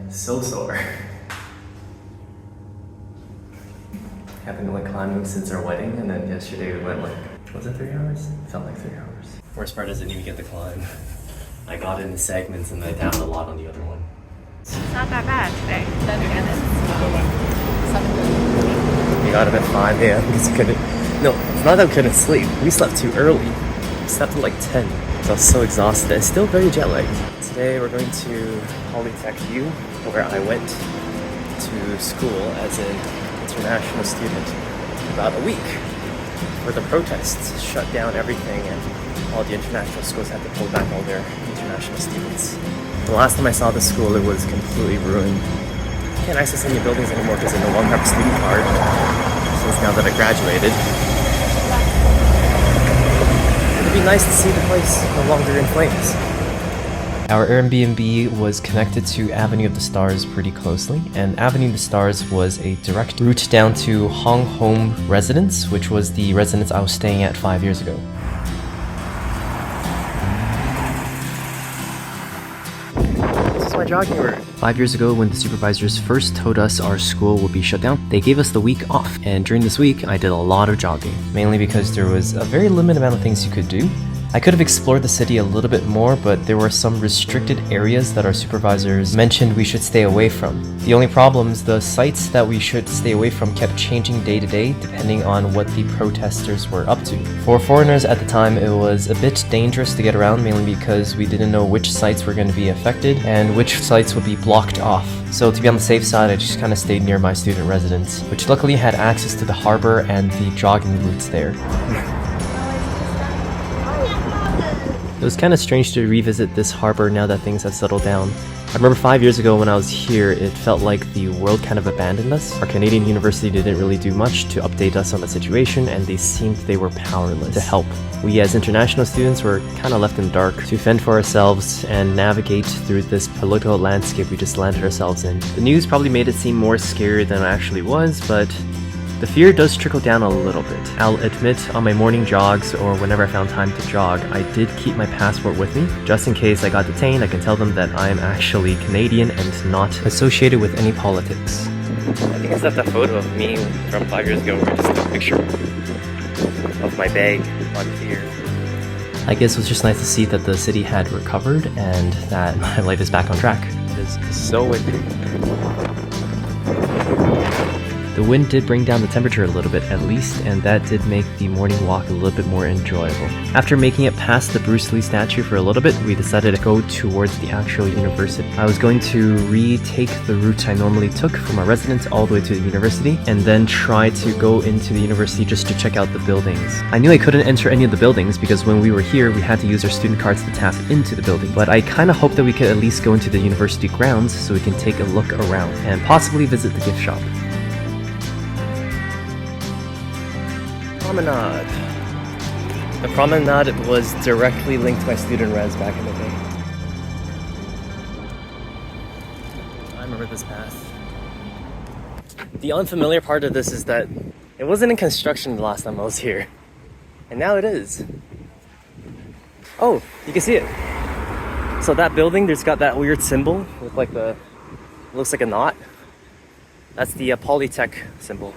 so sore. Haven't been like climbing since our wedding, and then yesterday we went like, was it 3 hours? It felt like 3 hours. Worst part is I didn't even get the climb. I got it in segments and I downed a lot on the other one. It's not that bad today. Then again, it's 7:30. We got up at 5 a.m. because we couldn't. No, it's not that we couldn't sleep. We slept too early. We slept at like 10. So I was so exhausted and still very jet lagged. Today we're going to PolyTechnic U, where I went to school as an international student for about a week. Where the protests shut down everything and all the international schools had to pull back all their international students. The last time I saw the school, it was completely ruined. I can't access any buildings anymore because I no longer have a student card since now that I graduated. It'd be nice to see the place no longer in flames. Our Airbnb was connected to Avenue of the Stars pretty closely, and Avenue of the Stars was a direct route down to Hong Home Residence, which was the residence I was staying at 5 years ago. This is my jogging route. 5 years ago, when the supervisors first told us our school would be shut down, they gave us the week off, and during this week, I did a lot of jogging, mainly because there was a very limited amount of things you could do. I could have explored the city a little bit more, but there were some restricted areas that our supervisors mentioned we should stay away from. The only problems, the sites that we should stay away from kept changing day to day depending on what the protesters were up to. For foreigners at the time, it was a bit dangerous to get around, mainly because we didn't know which sites were going to be affected and which sites would be blocked off. So to be on the safe side, I just kind of stayed near my student residence, which luckily had access to the harbor and the jogging routes there. It was kind of strange to revisit this harbor now that things have settled down. I remember 5 years ago when I was here, it felt like the world kind of abandoned us. Our Canadian university didn't really do much to update us on the situation, and they seemed they were powerless to help. We as international students were kind of left in the dark to fend for ourselves and navigate through this political landscape we just landed ourselves in. The news probably made it seem more scary than it actually was, but the fear does trickle down a little bit. I'll admit, on my morning jogs or whenever I found time to jog, I did keep my passport with me. Just in case I got detained, I can tell them that I am actually Canadian and not associated with any politics. I think I left that photo of me from 5 years ago, where just a picture of my bag on here. I guess it was just nice to see that the city had recovered and that my life is back on track. It is so windy. The wind did bring down the temperature a little bit at least, and that did make the morning walk a little bit more enjoyable. After making it past the Bruce Lee statue for a little bit, we decided to go towards the actual university. I was going to retake the route I normally took from our residence all the way to the university, and then try to go into the university just to check out the buildings. I knew I couldn't enter any of the buildings because when we were here, we had to use our student cards to tap into the building, but I kind of hoped that we could at least go into the university grounds so we can take a look around and possibly visit the gift shop. Promenade. The promenade was directly linked to my student res back in the day. I remember this path. The unfamiliar part of this is that it wasn't in construction the last time I was here. And now it is. Oh, you can see it. So that building, there's got that weird symbol with like the, looks like a knot. That's the PolyTech symbol.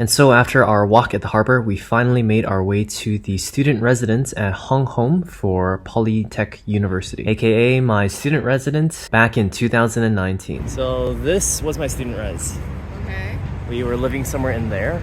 And so after our walk at the harbor, we finally made our way to the student residence at Hong Home for PolyTechnic University, aka my student residence back in 2019. So this was my student res. Okay. We were living somewhere in there.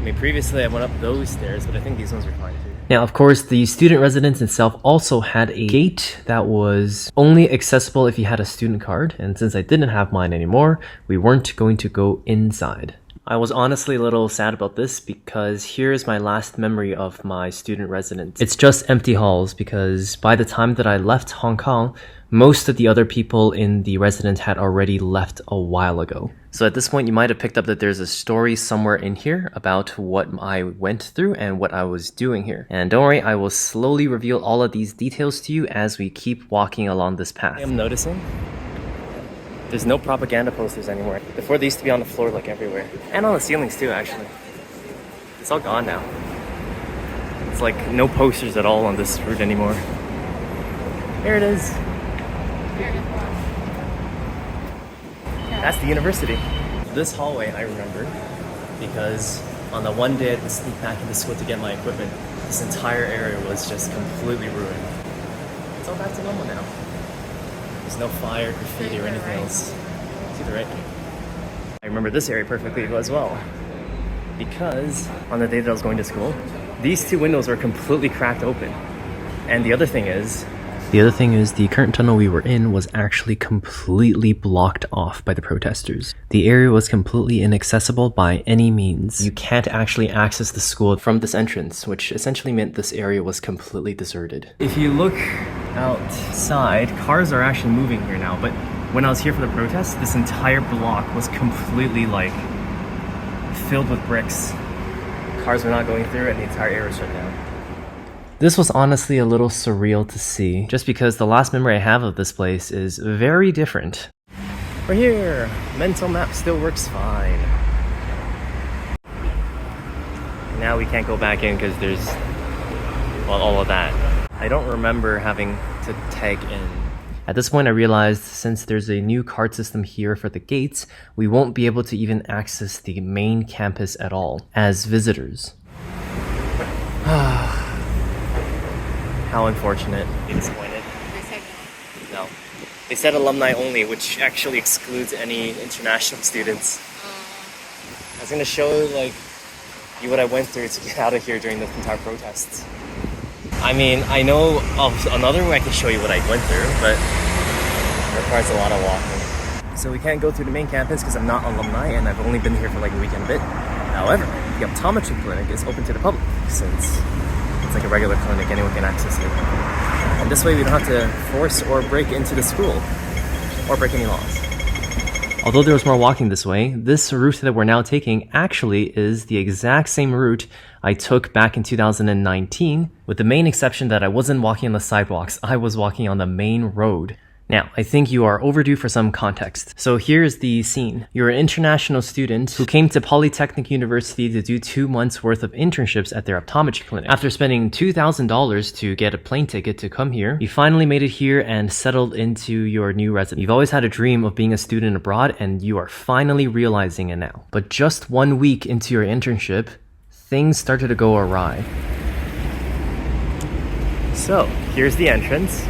I mean, previously I went up those stairs, but I think these ones were fine too. Now, of course, the student residence itself also had a gate that was only accessible if you had a student card. And since I didn't have mine anymore, we weren't going to go inside. I was honestly a little sad about this because here is my last memory of my student residence. It's just empty halls because by the time that I left Hong Kong, most of the other people in the residence had already left a while ago. So at this point, you might have picked up that there's a story somewhere in here about what I went through and what I was doing here. And don't worry, I will slowly reveal all of these details to you as we keep walking along this path. I am noticing there's no propaganda posters anymore. Before, they used to be on the floor like everywhere. And on the ceilings too, actually. It's all gone now. It's like no posters at all on this route anymore. Here it is. That's the university. This hallway I remember because on the one day I had to sneak back into school to get my equipment, this entire area was just completely ruined. It's all back to normal now. There's no fire, graffiti, or anything else. To the right. I remember this area perfectly as well because on the day that I was going to school, these two windows were completely cracked open. And the other thing is the current tunnel we were in was actually completely blocked off by the protesters. The area was completely inaccessible by any means. You can't actually access the school from this entrance, which essentially meant this area was completely deserted. If you look outside, cars are actually moving here now, but when I was here for the protest, this entire block was completely filled with bricks. Cars were not going through and the entire area was shut down. This was honestly a little surreal to see, just because the last memory I have of this place is very different. We're here! Mental map still works fine. Now we can't go back in because there's, well, all of that. I don't remember having to tag in. At this point I realized since there's a new card system here for the gates, we won't be able to even access the main campus at all, as visitors. How unfortunate. Be disappointed. They said No. They said alumni only, which actually excludes any international students. I was gonna show you what I went through to get out of here during the entire protests. I mean, I know of another way I can show you what I went through, but it requires a lot of walking. So we can't go through the main campus because I'm not alumni and I've only been here for a week and a bit. However, the optometry clinic is open to the public since it's like a regular clinic, anyone can access it. And this way we don't have to force or break into the school or break any laws. Although there was more walking this way, this route that we're now taking actually is the exact same route I took back in 2019, with the main exception that I wasn't walking on the sidewalks, I was walking on the main road. Now, I think you are overdue for some context. So here's the scene. You're an international student who came to PolyTechnic University to do 2 months worth of internships at their optometry clinic. After spending $2,000 to get a plane ticket to come here, you finally made it here and settled into your new residence. You've always had a dream of being a student abroad and you are finally realizing it now. But just 1 week into your internship, things started to go awry. So, here's the entrance.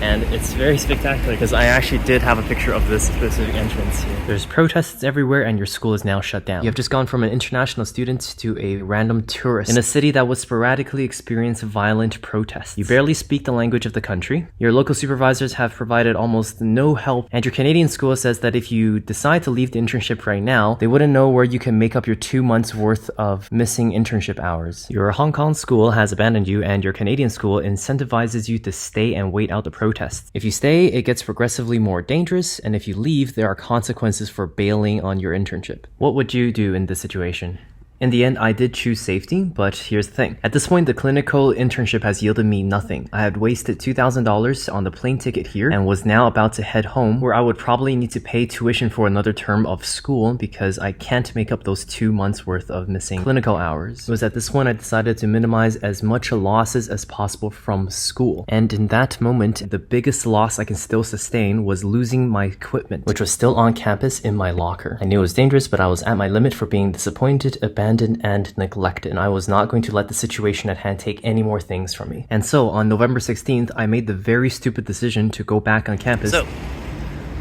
And it's very spectacular because I actually did have a picture of this specific entrance here. There's protests everywhere and your school is now shut down. You have just gone from an international student to a random tourist in a city that would sporadically experience violent protests. You barely speak the language of the country. Your local supervisors have provided almost no help, and your Canadian school says that if you decide to leave the internship right now, they wouldn't know where you can make up your 2 months worth of missing internship hours. Your Hong Kong school has abandoned you and your Canadian school incentivizes you to stay and wait out the protests. If you stay, it gets progressively more dangerous, and if you leave, there are consequences for bailing on your internship. What would you do in this situation? In the end, I did choose safety, but here's the thing. At this point, the clinical internship has yielded me nothing. I had wasted $2,000 on the plane ticket here and was now about to head home, where I would probably need to pay tuition for another term of school because I can't make up those 2 months worth of missing clinical hours. It was at this point I decided to minimize as much losses as possible from school. And in that moment, the biggest loss I can still sustain was losing my equipment, which was still on campus in my locker. I knew it was dangerous, but I was at my limit for being disappointed, abandoned, and neglected, and I was not going to let the situation at hand take any more things from me. And so on November 16th, I made the very stupid decision to go back on campus. So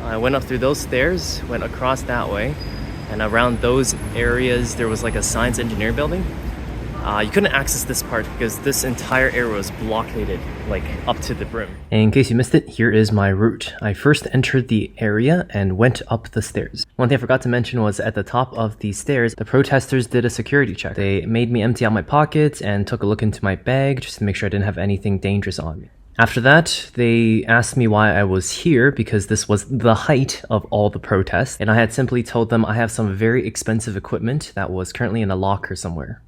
I went up through those stairs, went across that way, and around those areas there was like a science engineering building. You couldn't access this part because this entire area was blockaded, up to the brim. In case you missed it, here is my route. I first entered the area and went up the stairs. One thing I forgot to mention was at the top of the stairs, the protesters did a security check. They made me empty out my pockets and took a look into my bag just to make sure I didn't have anything dangerous on me. After that, they asked me why I was here because this was the height of all the protests, and I had simply told them I have some very expensive equipment that was currently in a locker somewhere.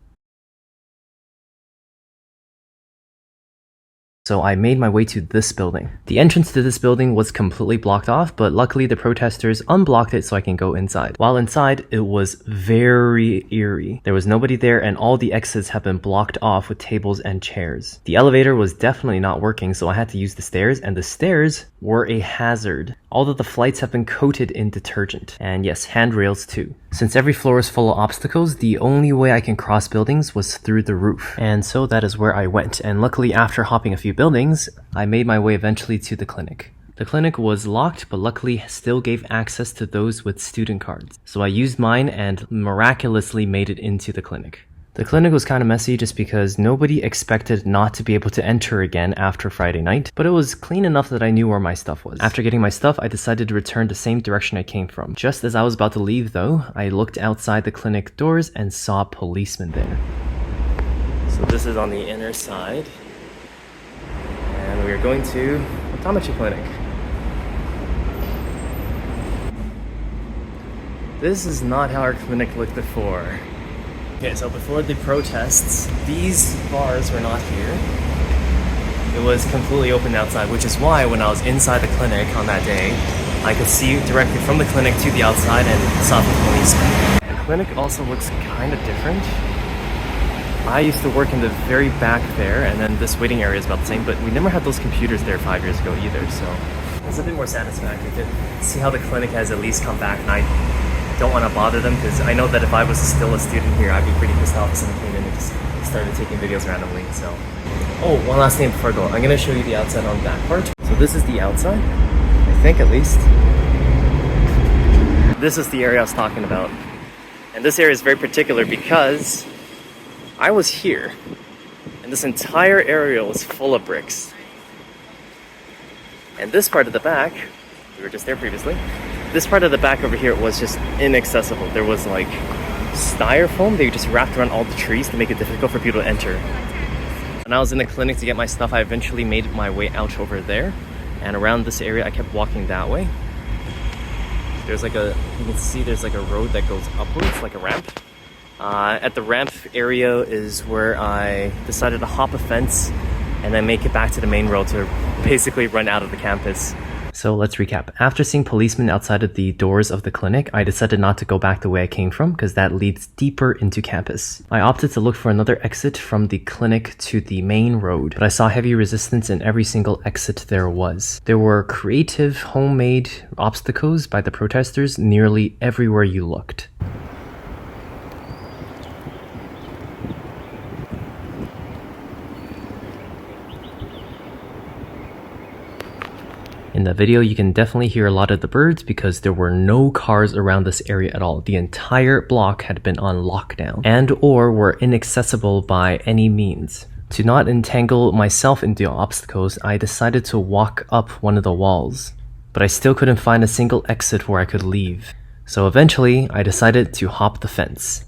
So I made my way to this building. The entrance to this building was completely blocked off, but luckily the protesters unblocked it so I can go inside. While inside, it was very eerie. There was nobody there and all the exits have been blocked off with tables and chairs. The elevator was definitely not working, so I had to use the stairs, and the stairs were a hazard. All of the flights have been coated in detergent. And yes, handrails too. Since every floor is full of obstacles, the only way I can cross buildings was through the roof. And so that is where I went. And luckily, after hopping a few buildings, I made my way eventually to the clinic. The clinic was locked, but luckily still gave access to those with student cards. So I used mine and miraculously made it into the clinic. The clinic was kind of messy just because nobody expected not to be able to enter again after Friday night, but it was clean enough that I knew where my stuff was. After getting my stuff, I decided to return the same direction I came from. Just as I was about to leave though, I looked outside the clinic doors and saw a policeman there. So this is on the inner side, and we are going to optometry clinic. This is not how our clinic looked before. Okay, so before the protests, these bars were not here. It was completely open outside, which is why when I was inside the clinic on that day, I could see directly from the clinic to the outside and saw the policeman. The clinic also looks kind of different. I used to work in the very back there, and then this waiting area is about the same, but we never had those computers there 5 years ago either, so it's a bit more satisfactory to see how the clinic has at least come back, and I don't want to bother them because I know that if I was still a student here, I'd be pretty pissed off if someone came in and just started taking videos randomly. So, oh, one last thing before I go. I'm going to show you the outside on that part. So this is the outside, I think at least. This is the area I was talking about. And this area is very particular because I was here and this entire area was full of bricks. And this part of the back, we were just there previously, this part of the back over here was just inaccessible. There was like styrofoam they just wrapped around all the trees to make it difficult for people to enter. When I was in the clinic to get my stuff, I eventually made my way out over there. And around this area, I kept walking that way. There's like you can see there's like a road that goes upwards, like a ramp. At the ramp area is where I decided to hop a fence and then make it back to the main road to basically run out of the campus. So let's recap. After seeing policemen outside of the doors of the clinic, I decided not to go back the way I came from because that leads deeper into campus. I opted to look for another exit from the clinic to the main road, but I saw heavy resistance in every single exit there was. There were creative, homemade obstacles by the protesters nearly everywhere you looked. In the video, you can definitely hear a lot of the birds because there were no cars around this area at all. The entire block had been on lockdown and or were inaccessible by any means. To not entangle myself into obstacles, I decided to walk up one of the walls. But I still couldn't find a single exit where I could leave. So eventually, I decided to hop the fence.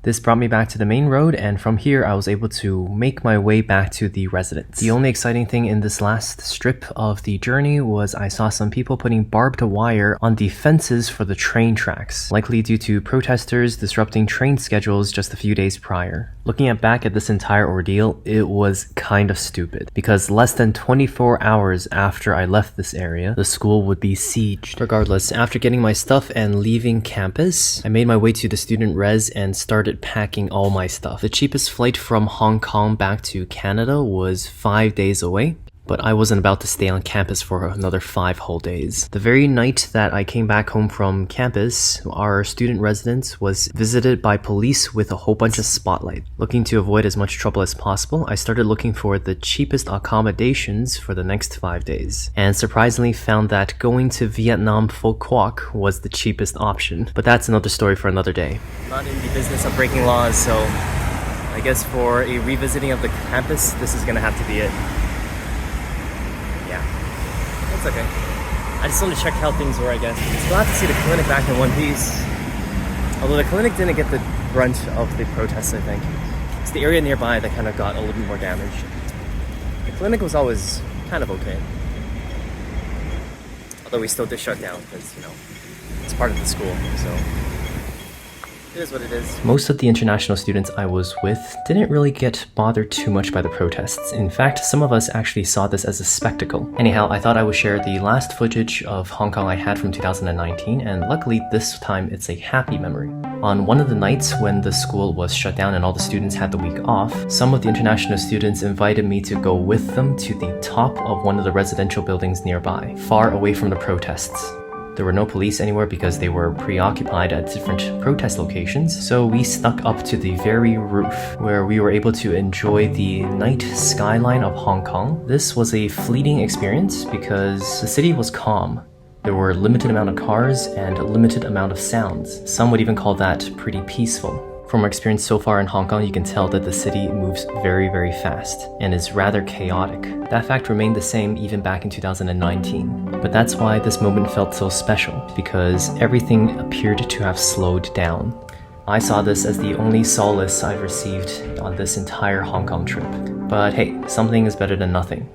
This brought me back to the main road, and from here I was able to make my way back to the residence. The only exciting thing in this last strip of the journey was I saw some people putting barbed wire on the fences for the train tracks, likely due to protesters disrupting train schedules just a few days prior. Looking back at this entire ordeal, it was kind of stupid, because less than 24 hours after I left this area, the school would be sieged. Regardless, after getting my stuff and leaving campus, I made my way to the student res and started packing all my stuff. The cheapest flight from Hong Kong back to Canada was 5 days away, but I wasn't about to stay on campus for another 5 whole days. The very night that I came back home from campus, our student residence was visited by police with a whole bunch of spotlight. Looking to avoid as much trouble as possible, I started looking for the cheapest accommodations for the next 5 days, and surprisingly found that going to Vietnam Pho Quoc was the cheapest option. But that's another story for another day. I'm not in the business of breaking laws, so I guess for a revisiting of the campus, this is gonna have to be it. It's okay. I just wanted to check how things were, I guess. It's glad to see the clinic back in one piece. Although the clinic didn't get the brunt of the protests, I think. It's the area nearby that kind of got a little bit more damaged. The clinic was always kind of okay. Although we still did shut down because, you know, it's part of the school, so. It is what it is. Most of the international students I was with didn't really get bothered too much by the protests. In fact, some of us actually saw this as a spectacle. Anyhow, I thought I would share the last footage of Hong Kong I had from 2019, and luckily this time it's a happy memory. On one of the nights when the school was shut down and all the students had the week off, some of the international students invited me to go with them to the top of one of the residential buildings nearby, far away from the protests. There were no police anywhere because they were preoccupied at different protest locations, so we stuck up to the very roof, where we were able to enjoy the night skyline of Hong Kong. This was a fleeting experience because the city was calm. There were a limited amount of cars and a limited amount of sounds. Some would even call that pretty peaceful. From our experience so far in Hong Kong, you can tell that the city moves very, very fast and is rather chaotic. That fact remained the same even back in 2019. But that's why this moment felt so special, because everything appeared to have slowed down. I saw this as the only solace I've received on this entire Hong Kong trip. But hey, something is better than nothing.